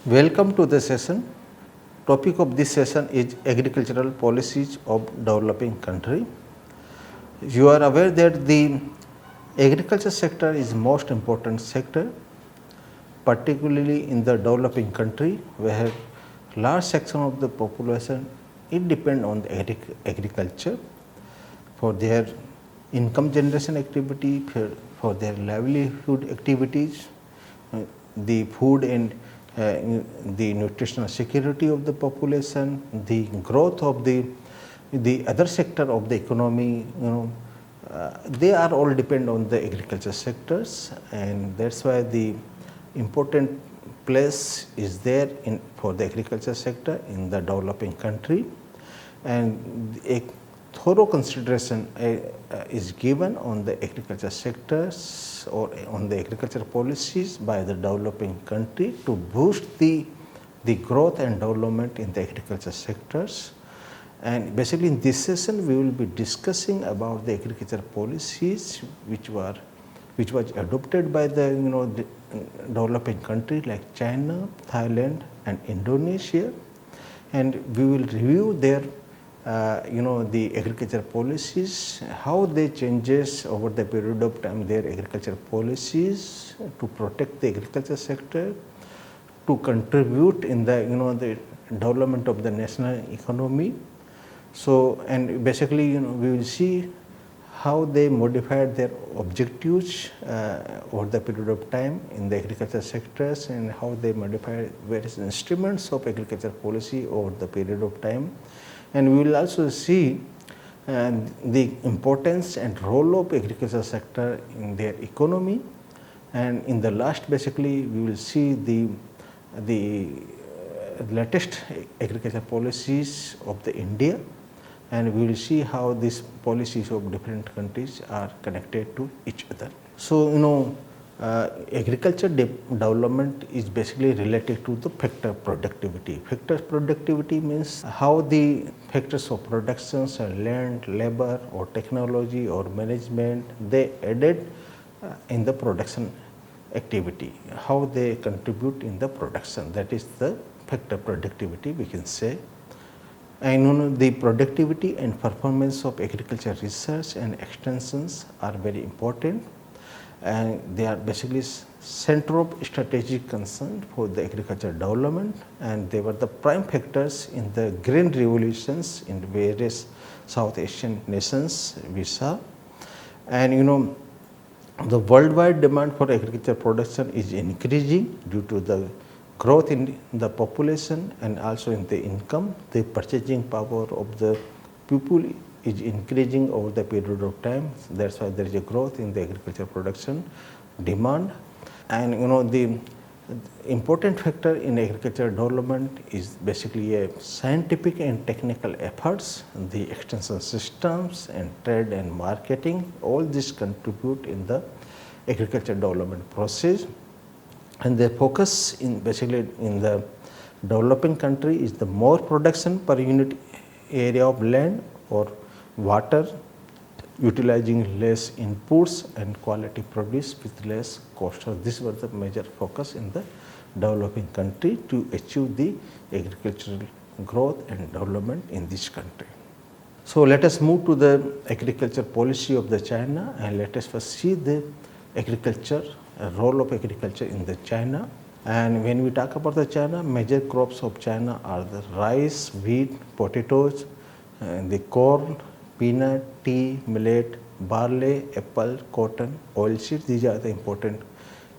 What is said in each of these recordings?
Welcome to the session. Topic of this session is agricultural policies of developing country. You are aware that the agriculture sector is most important sector, particularly in the developing country where large section of the population it depend on the agriculture for their income generation activity, for their livelihood activities, the food and the nutritional security of the population, the growth of the other sector of the economy, they are all depend on the agriculture sectors, and that's why the important place is there in for the agriculture sector in the developing country, and a thorough consideration is given on the agriculture sectors or on the agriculture policies by the developing country to boost the growth and development in the agriculture sectors. And basically in this session we will be discussing about the agriculture policies which was adopted by the the developing country like China, Thailand and Indonesia, and we will review their the agriculture policies, how they changes over the period of time their agriculture policies to protect the agriculture sector, to contribute in the the development of the national economy. So, and basically we will see how they modified their objectives over the period of time in the agriculture sectors, and how they modified various instruments of agriculture policy over the period of time. And we will also see the importance and role of agriculture sector in their economy, and in the last basically we will see the latest agriculture policies of the India, and we will see how these policies of different countries are connected to each other. So agriculture development is basically related to the factor productivity. Factor productivity means how the factors of productions are land, labor or technology or management, they added in the production activity, how they contribute in the production, that is the factor productivity we can say. And the productivity and performance of agriculture research and extensions are very important, and they are basically center of strategic concern for the agriculture development, and they were the prime factors in the green revolutions in various South Asian nations we saw. And the worldwide demand for agriculture production is increasing due to the growth in the population and also in the income. The purchasing power of the people is increasing over the period of time. That's why there is a growth in the agriculture production demand. And the important factor in agriculture development is basically a scientific and technical efforts, the extension systems and trade and marketing, all this contribute in the agriculture development process. And the focus in basically in the developing country is the more production per unit area of land or water, utilizing less inputs and quality produce with less cost. So this was the major focus in the developing country to achieve the agricultural growth and development in this country. So let us move to the agriculture policy of the China, and let us first see the agriculture, role of agriculture in the China. And when we talk about the China, major crops of China are the rice, wheat, potatoes, and the corn, peanut, tea, millet, barley, apple, cotton, oilseeds. These are the important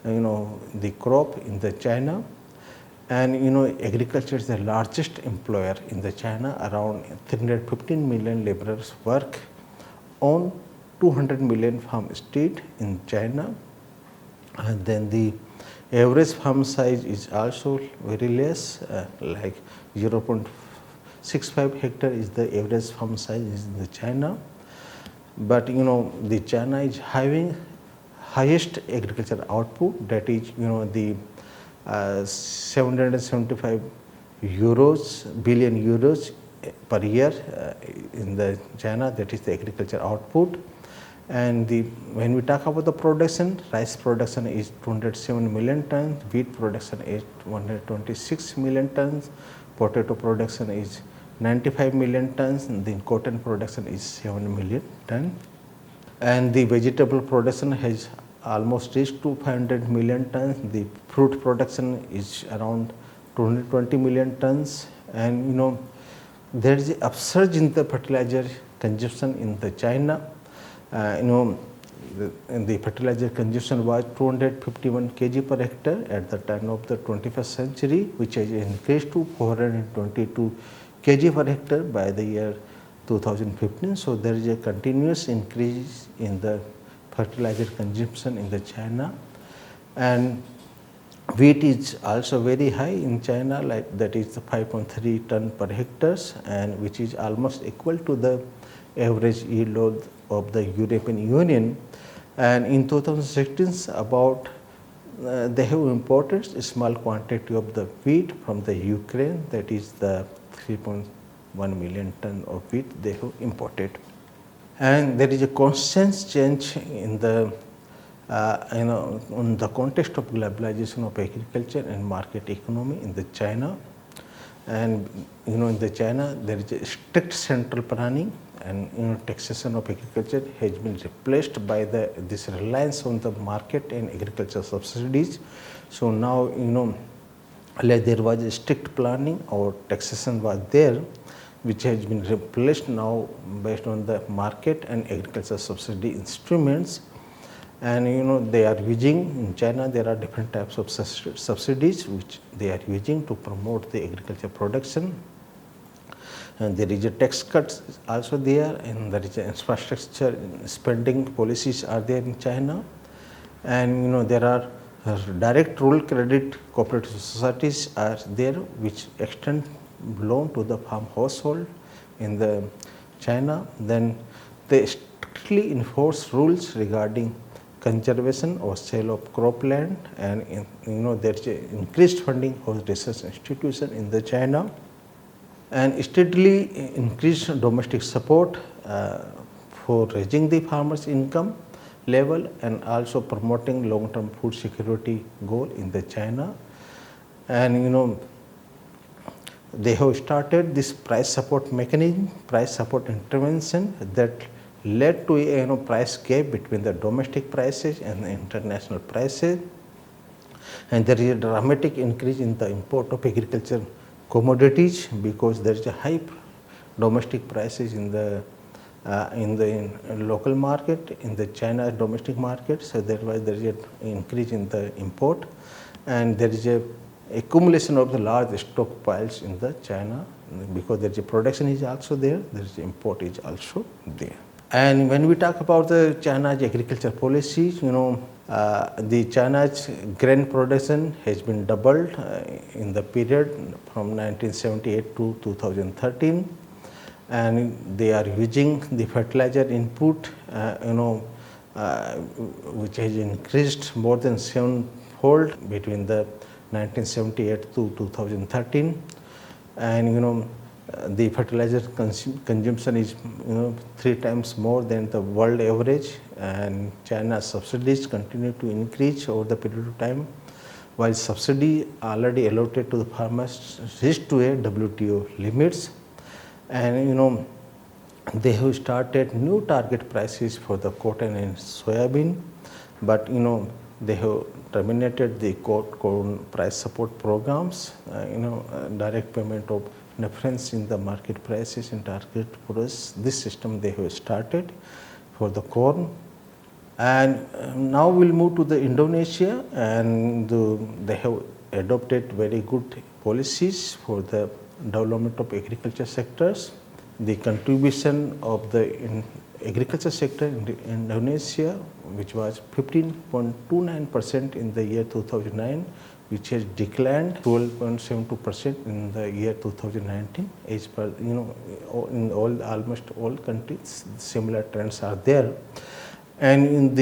the crop in the China. And agriculture is the largest employer in the China. Around 315 million laborers work on 200 million farm estate in China. And then the average farm size is also very less, like 0.65 hectare is the average farm size in the China. But the China is having highest agricultural output, that is the 775 billion euros per year in the China, that is the agriculture output. And when we talk about the production, rice production is 207 million tons, wheat production is 126 million tons, potato production is 95 million tons, and the cotton production is 7 million tons. And the vegetable production has almost reached to 500 million tons. The fruit production is around 220 million tons. And there is an upsurge in the fertilizer consumption in the China. The fertilizer consumption was 251 kg per hectare at the turn of the 21st century, which has increased to 422 kg per hectare by the year 2015. So there is a continuous increase in the fertilizer consumption in the China, and wheat is also very high in China, like that is 5.3 ton per hectares, and which is almost equal to the average yield of the European Union. And in 2016, about they have imported a small quantity of the wheat from the Ukraine, that is the 3.1 million ton of wheat they have imported. And there is a constant change in the in the context of globalization of agriculture and market economy in the China. And in the China there is a strict central planning, and taxation of agriculture has been replaced by this reliance on the market and agriculture subsidies. So now like there was a strict planning or taxation was there, which has been replaced now based on the market and agriculture subsidy instruments. And they are using, in China there are different types of subsidies which they are using to promote the agriculture production. And there is a tax cuts also there, and there is a infrastructure spending policies are there in China. And there are direct rural credit cooperative societies are there which extend loan to the farm household in the China. Then they strictly enforce rules regarding conservation or sale of cropland, and there is increased funding for research institution in the China, and steadily increased domestic support for raising the farmers' income level, and also promoting long-term food security goal in the China. And they have started this price support mechanism, price support intervention that led to a price gap between the domestic prices and the international prices. And there is a dramatic increase in the import of agricultural commodities because there is a high domestic prices in the local market, in the China domestic market. So there is an increase in the import, and there is a accumulation of the large stockpiles in the China because there is a production is also there is import is also there. And when we talk about the China's agriculture policies, the China's grain production has been doubled in the period from 1978 to 2013, and they are using the fertilizer input, which has increased more than 7-fold between the 1978 to 2013, and the fertilizer consumption is 3 times more than the world average, and China's subsidies continue to increase over the period of time, while subsidy already allotted to the farmers reached to a WTO limits. And they have started new target prices for the cotton and soybean, but they have terminated the corn price support programs, direct payment of difference in the market prices and target price. This system they have started for the corn. And now we'll move to the Indonesia, and they have adopted very good policies for the development of agriculture sectors. The contribution of the agriculture sector in Indonesia, which was 15.29% in the year 2009, which has declined 12.72% in the year 2019. As per in almost all countries, similar trends are there. And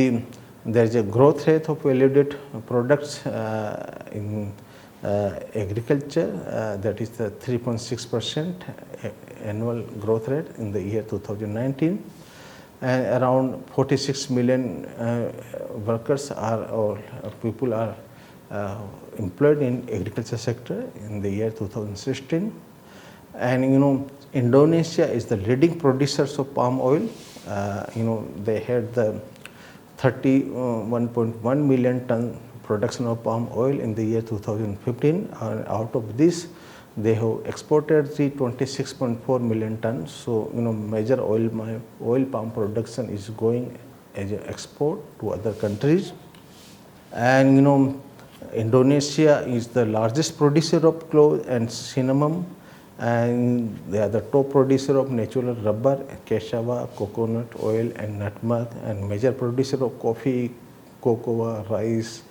there is a growth rate of valued products in agriculture, that is the 3.6% annual growth rate in the year 2019. and around 46 million workers or people are employed in agriculture sector in the year 2016. And Indonesia is the leading producers of palm oil. They had the 31.1 million ton production of palm oil in the year 2015, and out of this they have exported the 26.4 million tons. So major oil palm production is going as an export to other countries. And Indonesia is the largest producer of cloth and cinnamon, and they are the top producer of natural rubber, cassava, coconut oil and nutmeg, and major producer of coffee, cocoa, rice,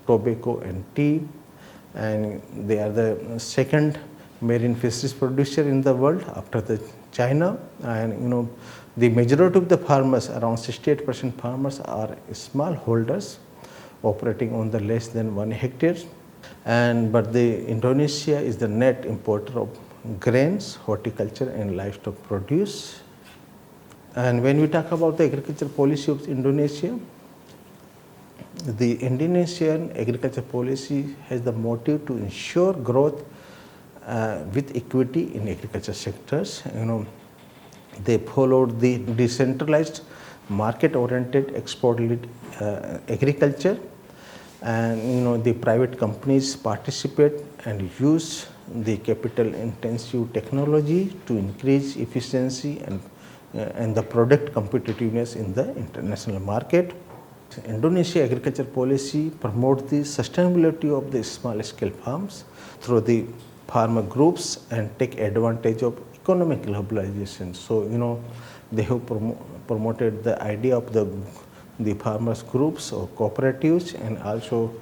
tobacco and tea. And they are the second marine fisheries producer in the world after the China. And the majority of the farmers, around 68% farmers, are small holders operating on the less than 1 hectare. But the Indonesia is the net importer of grains, horticulture and livestock produce. And when we talk about the agriculture policy of Indonesia, the Indonesian agriculture policy has the motive to ensure growth with equity in agriculture sectors. They followed the decentralized, market-oriented, export-led agriculture, and the private companies participate and use the capital-intensive technology to increase efficiency and the product competitiveness in the international market. Indonesia agriculture policy promotes the sustainability of the small-scale farms through the farmer groups and take advantage of economic globalization. So they have promoted the idea of the farmers groups or cooperatives, and also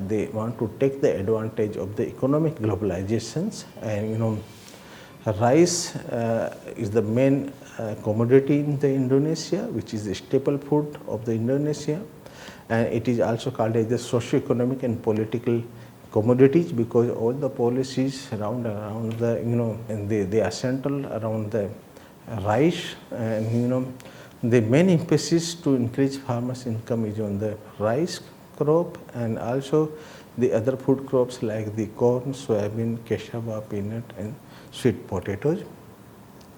they want to take the advantage of the economic globalizations. And rice is the main commodity in the Indonesia, which is the staple food of the Indonesia, and it is also called as the socio-economic and political commodities because all the policies around the and they are central around the rice. And the main emphasis to increase farmers' income is on the rice crop and also the other food crops like the corn, soybean, cassava, peanut and sweet potatoes.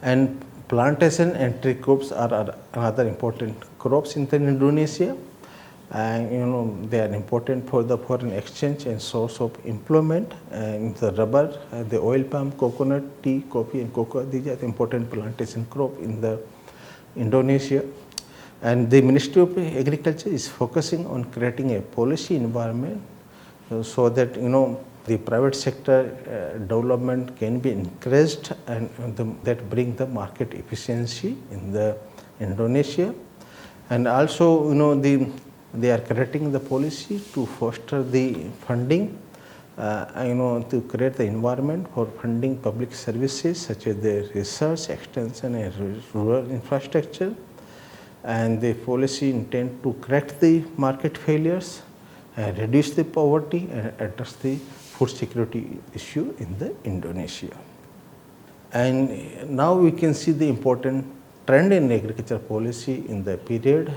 And plantation and tree crops are another important crops in Indonesia, and they are important for the foreign exchange and source of employment. And the rubber, the oil palm, coconut, tea, coffee and cocoa, these are the important plantation crop in the Indonesia. And the Ministry of Agriculture is focusing on creating a policy environment so that the private sector development can be encouraged and that bring the market efficiency in the Indonesia. And also they are creating the policy to foster the funding to create the environment for funding public services such as the research, extension and rural infrastructure. And the policy intend to correct the market failures, reduce the poverty and address the food security issue in the Indonesia. And now we can see the important trend in agriculture policy in the period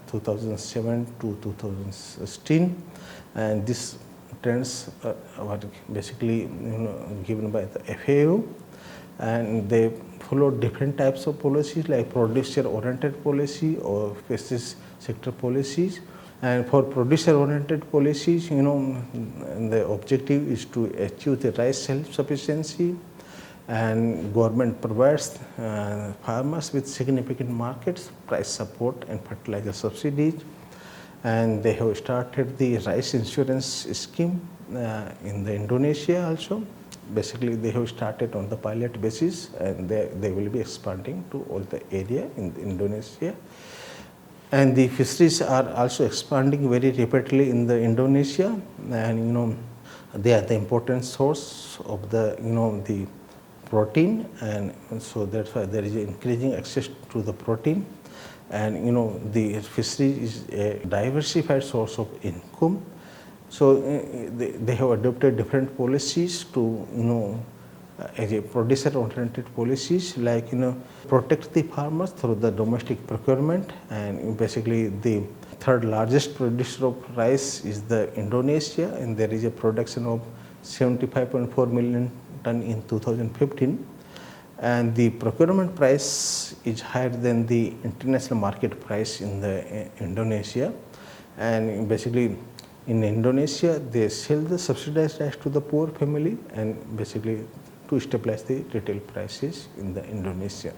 2007 to 2016, and these trends were basically given by the FAO, and they followed different types of policies like producer-oriented policy or pesticide sector policies. And for producer-oriented policies, the objective is to achieve the rice self-sufficiency, and government provides farmers with significant markets, price support and fertilizer subsidies. And they have started the rice insurance scheme in the Indonesia also. Basically, they have started on the pilot basis, and they will be expanding to all the area in Indonesia. And the fisheries are also expanding very rapidly in the Indonesia, and they are the important source of the the protein, and so that's why there is increasing access to the protein. And the fishery is a diversified source of income. So they have adopted different policies to as a producer-oriented policies, like protect the farmers through the domestic procurement, and basically the third largest producer of rice is the Indonesia, and there is a production of 75.4 million ton in 2015, and the procurement price is higher than the international market price in the Indonesia, and basically in Indonesia they sell the subsidized rice to the poor family and basically to stabilize the retail prices in the Indonesia.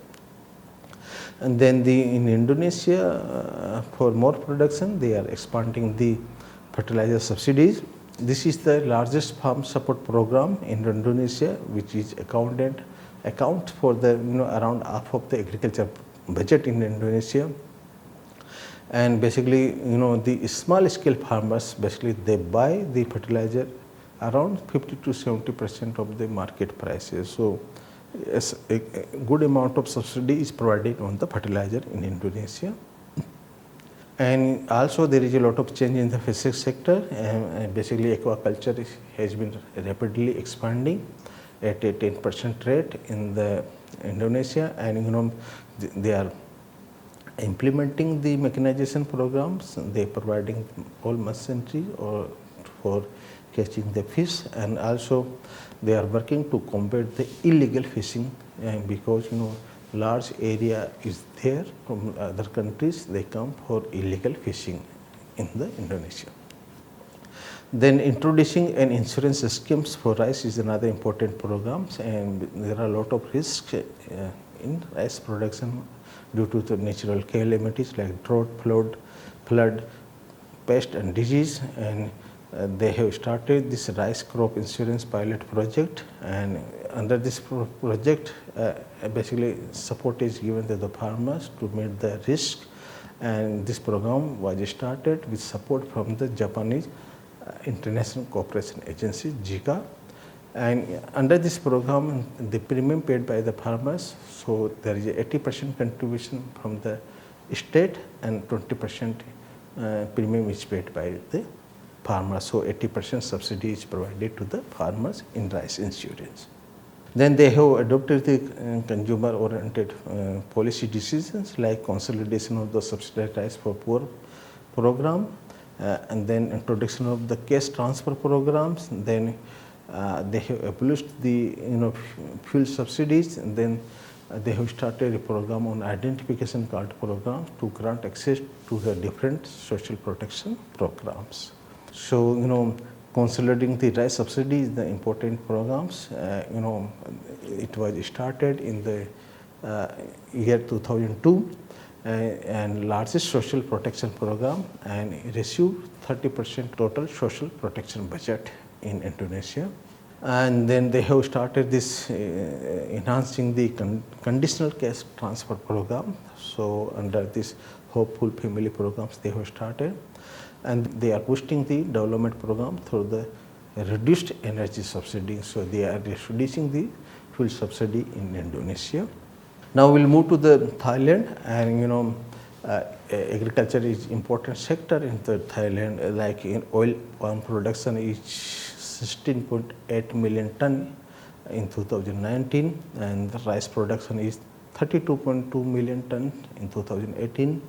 And then in Indonesia, for more production, they are expanding the fertilizer subsidies. This is the largest farm support program in Indonesia, which is account for the around half of the agriculture budget in Indonesia. And basically, the small scale farmers, basically they buy the fertilizer around 50 to 70% of the market prices. So yes, a good amount of subsidy is provided on the fertilizer in Indonesia. And also there is a lot of change in the fisheries sector, and basically aquaculture has been rapidly expanding at a 10% rate in the Indonesia, and they are implementing the mechanization programs. They are providing all machinery for catching the fish, and also they are working to combat the illegal fishing, because large area is there from other countries, they come for illegal fishing in the Indonesia. Then introducing an insurance schemes for rice is another important program, and there are a lot of risks in rice production due to the natural calamities like drought, flood, pest and disease, and they have started this rice crop insurance pilot project, and under this project basically support is given to the farmers to meet the risk, and this program was started with support from the Japanese International Cooperation Agency, JICA, and under this program the premium paid by the farmers, so there is a 80% contribution from the state and 20% premium is paid by the farmers, so 80% subsidy is provided to the farmers in rice insurance. Then they have adopted the consumer oriented policy decisions like consolidation of the subsidized rice for poor program, and then introduction of the cash transfer programs. Then they have abolished the fuel subsidies, and then they have started a program on identification card program to grant access to the different social protection programs. So consolidating the rice subsidy is the important programs. It was started in the year 2002 and largest social protection program, and received 30% total social protection budget in Indonesia. And then they have started this enhancing the conditional cash transfer program. So under this Hopeful Family programs they have started, and they are boosting the development program through the reduced energy subsidy. So they are reducing the fuel subsidy in Indonesia. Now we'll move to the Thailand, and agriculture is important sector in the Thailand. Like in oil palm production is 16.8 million ton in 2019, and the rice production is 32.2 million ton in 2018.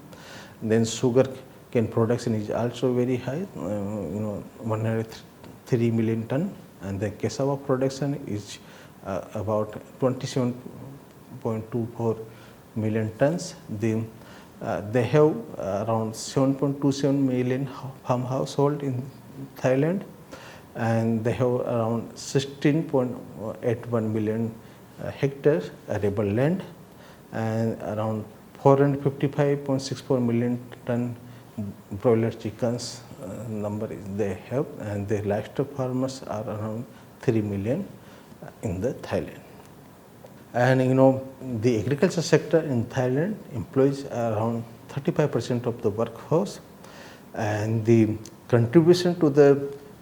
Then sugar cane production is also very high, 103 million ton, and the cassava production is about 27.24 million tons. They have around 7.27 million farm household in Thailand, and they have around 16.81 million hectares arable land, and around 455.64 million ton broiler chickens number they have, and the livestock farmers are around 3 million in the Thailand. And the agriculture sector in Thailand employs around 35% of the workforce, and the contribution to the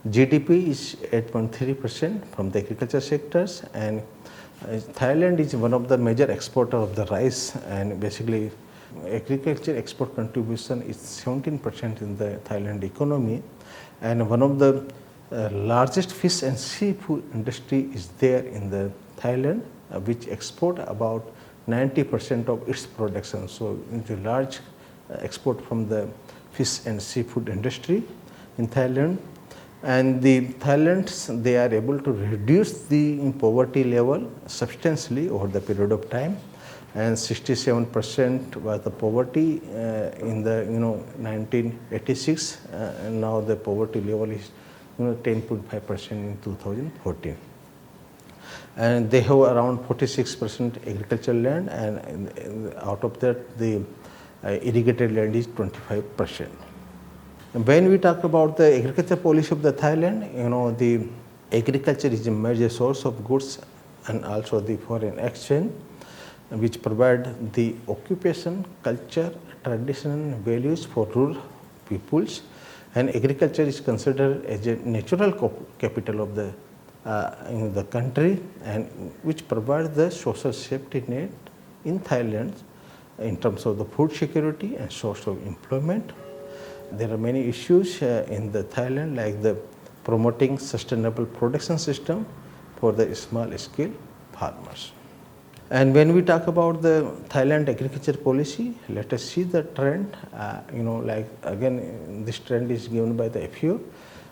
GDP is 8.3% from the agriculture sectors, and Thailand is one of the major exporter of the rice, and basically agriculture export contribution is 17% in the Thailand economy, and one of the largest fish and seafood industry is there in the Thailand, which export about 90% of its production. So, it's a large export from the fish and seafood industry in Thailand. And the Thailand, they are able to reduce the poverty level substantially over the period of time. And 67% was the poverty in the 1986, and now the poverty level is 10.5% in 2014. And they have around 46% agricultural land, and out of that the irrigated land is 25%. When we talk about the agriculture policy of the Thailand, the agriculture is a major source of goods and also the foreign exchange, which provide the occupation, culture, tradition and values for rural peoples. And agriculture is considered as a natural capital of the in the country, and which provide the social safety net in Thailand in terms of the food security and source of employment. There are many issues in the Thailand, like the promoting sustainable production system for the small scale farmers. And when we talk about the Thailand agriculture policy, let us see the trend. Like again, this trend is given by the FAO,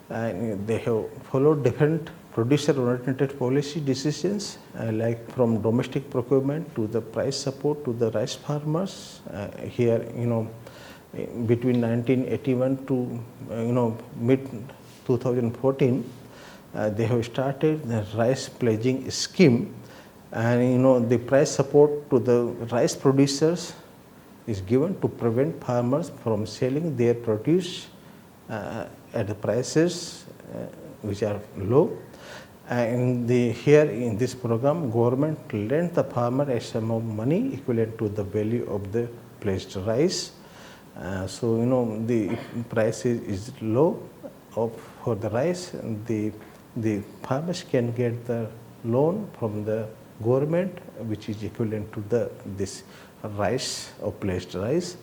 and they have followed different producer-oriented policy decisions, like from domestic procurement to the price support to the rice farmers. Here, between 1981 to mid 2014, they have started the rice pledging scheme, and the price support to the rice producers is given to prevent farmers from selling their produce at the prices which are low. And here in this program, government lent the farmer a sum of money equivalent to the value of the pledged rice. So the price is low for the rice. The farmers can get the loan from the government, which is equivalent to this rice or pledged rice.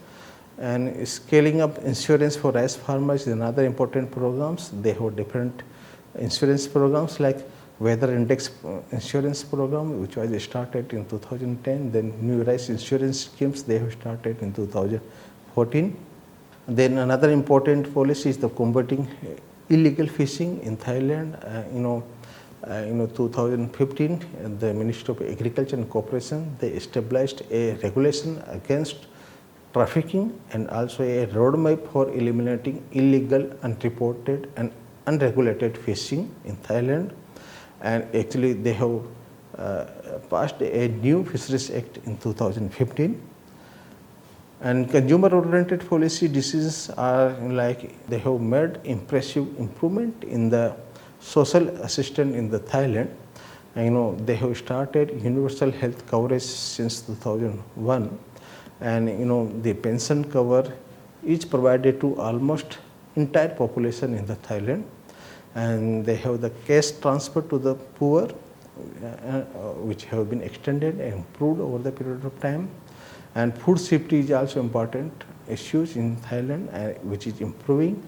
And scaling up insurance for rice farmers is another important programs. They have different insurance programs like weather index insurance program, which was started in 2010. Then new rice insurance schemes they have started in 2014. Then another important policy is the combating illegal fishing in Thailand. 2015, the Ministry of Agriculture and Cooperation, they established a regulation against trafficking and also a roadmap for eliminating illegal, unreported and unregulated fishing in Thailand. And actually they have passed a new Fisheries Act in 2015. And consumer-oriented policy decisions are like they have made impressive improvement in the social assistance in the Thailand. They have started universal health coverage since 2001, and the pension cover is provided to almost entire population in the Thailand. And they have the cash transfer to the poor, which have been extended and improved over the period of time. And food safety is also important issues in Thailand, which is improving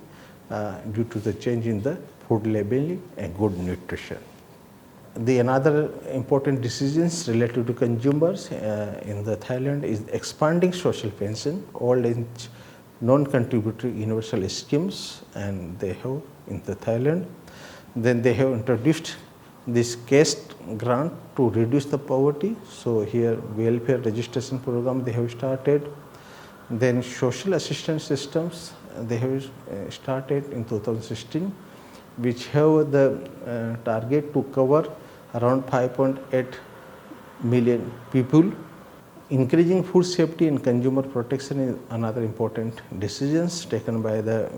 due to the change in the food labeling and good nutrition. The another important decisions related to consumers in the Thailand is expanding social pension, old age non-contributory universal schemes, and they have in the Thailand. Then they have introduced this caste grant to reduce the poverty. So here welfare registration program they have started. Then social assistance systems they have started in 2016, which have the target to cover around 5.8 million people. Increasing food safety and consumer protection is another important decisions taken by the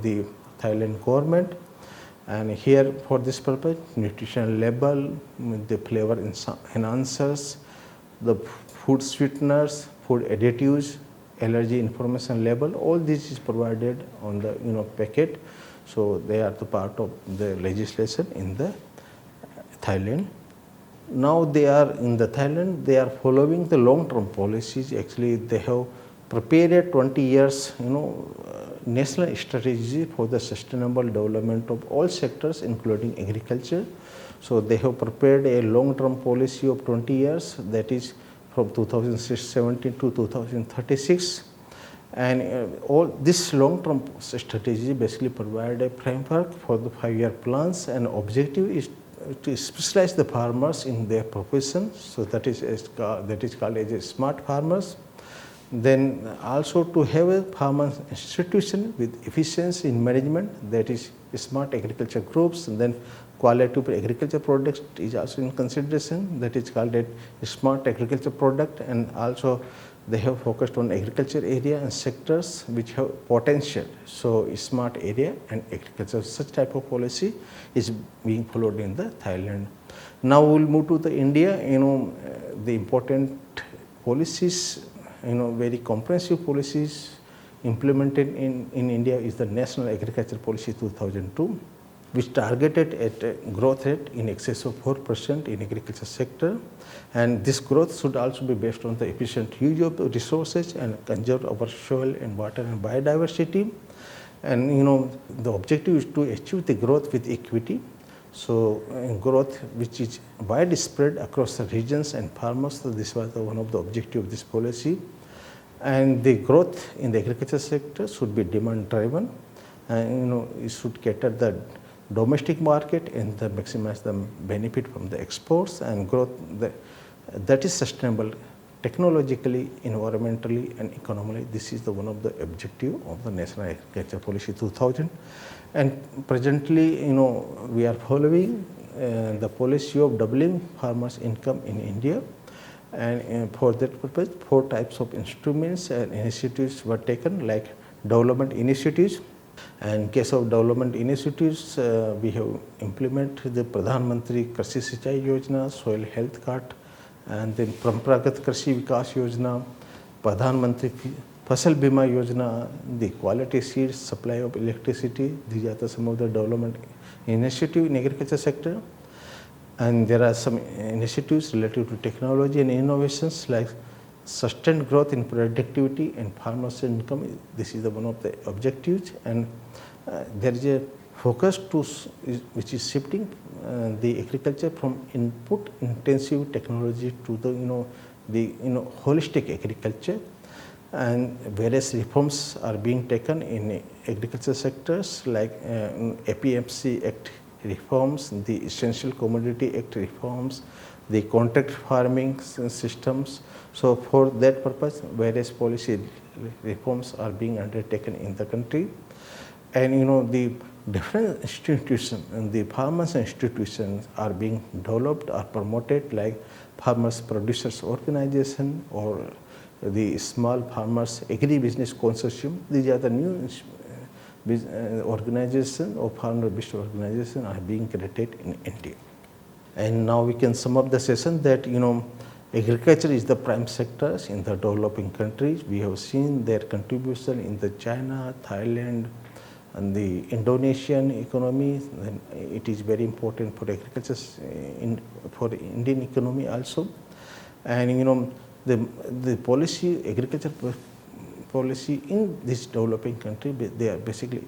the Thailand government. And here for this purpose, nutrition label, the flavor enhancers, the food sweeteners, food additives, allergy information label, all this is provided on the packet. So they are the part of the legislation in the Thailand. Now they are in the Thailand, they are following the long-term policies. Actually, they have prepared a 20 years national strategy for the sustainable development of all sectors including agriculture. So they have prepared a long-term policy of 20 years, that is from 2017 to 2036. And all this long-term strategy basically provide a framework for the 5-year plans, and objective is to specialize the farmers in their profession. So that is called as a smart farmers. Then also to have a farmer institution with efficiency in management, that is smart agriculture groups. And then quality of agriculture products is also in consideration, that is called a smart agriculture product. And also they have focused on agriculture area and sectors which have potential. So smart area and agriculture, such type of policy is being followed in the Thailand. Now we will move to the India. The important policies, very comprehensive policies implemented in India is the National Agriculture Policy 2002, which targeted at a growth rate in excess of 4% in agriculture sector. And this growth should also be based on the efficient use of the resources and conserve our soil and water and biodiversity. And the objective is to achieve the growth with equity. So growth which is widespread across the regions and farmers. So this was one of the objectives of this policy. And the growth in the agriculture sector should be demand driven, and it should cater the domestic market and maximize the benefit from the exports, and growth that is sustainable technologically, environmentally and economically. This is one of the objective of the National Agriculture Policy 2000. And presently, we are following the policy of doubling farmers' income in India. And for that purpose, 4 types of instruments and initiatives were taken, like development initiatives. And in case of development initiatives, we have implemented the Pradhan Mantri Krishi Sinchai Yojana, Soil Health Card, and then Parampragat Krishi Vikas Yojana, Pradhan Mantri Fasal Bima Yojana, the quality seeds, supply of electricity. These are some of the development initiatives in agriculture sector. And there are some initiatives related to technology and innovations, like sustained growth in productivity and farmers' income. This is one of the objectives. And there is a focus which is shifting the agriculture from input intensive technology to the holistic agriculture. And various reforms are being taken in agriculture sectors, like APMC Act reforms, the Essential Commodity Act reforms, the contract farming systems. So for that purpose, various policy reforms are being undertaken in the country. And the different institutions and the farmers institutions are being developed or promoted, like Farmers Producers Organization or the Small Farmers Agri-Business Consortium. These are the new organization or farmer-based organization are being created in India. And now we can sum up the session that agriculture is the prime sector in the developing countries. We have seen their contribution in the China, Thailand, and the Indonesian economy. Then it is very important for agriculture for the Indian economy also. And the policy, agriculture policy in this developing country, they are basically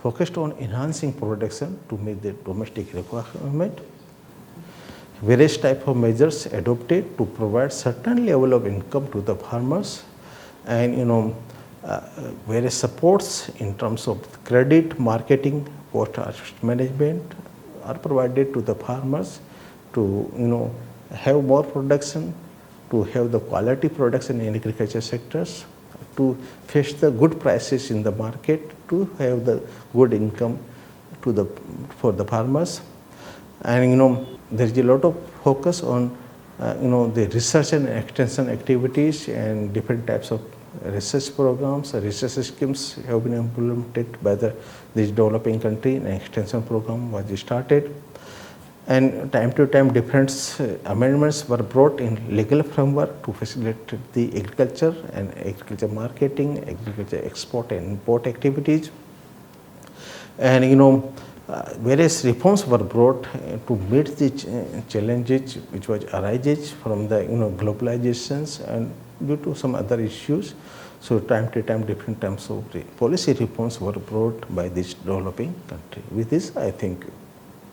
focused on enhancing production to meet the domestic requirement. Various type of measures adopted to provide certain level of income to the farmers, and various supports in terms of credit, marketing, post-harvest management are provided to the farmers to have more production, to have the quality production in agriculture sectors, to fetch the good prices in the market, to have the good income for the farmers. And there is a lot of focus on the research and extension activities, and different types of research programs, research schemes have been implemented by this developing country, and extension program was started. And time to time different amendments were brought in legal framework to facilitate the agriculture and agriculture marketing, agriculture export and import activities. And various reforms were brought to meet the challenges which arises from the globalizations and due to some other issues. So time to time different types of policy reforms were brought by this developing country. With this, I thank you.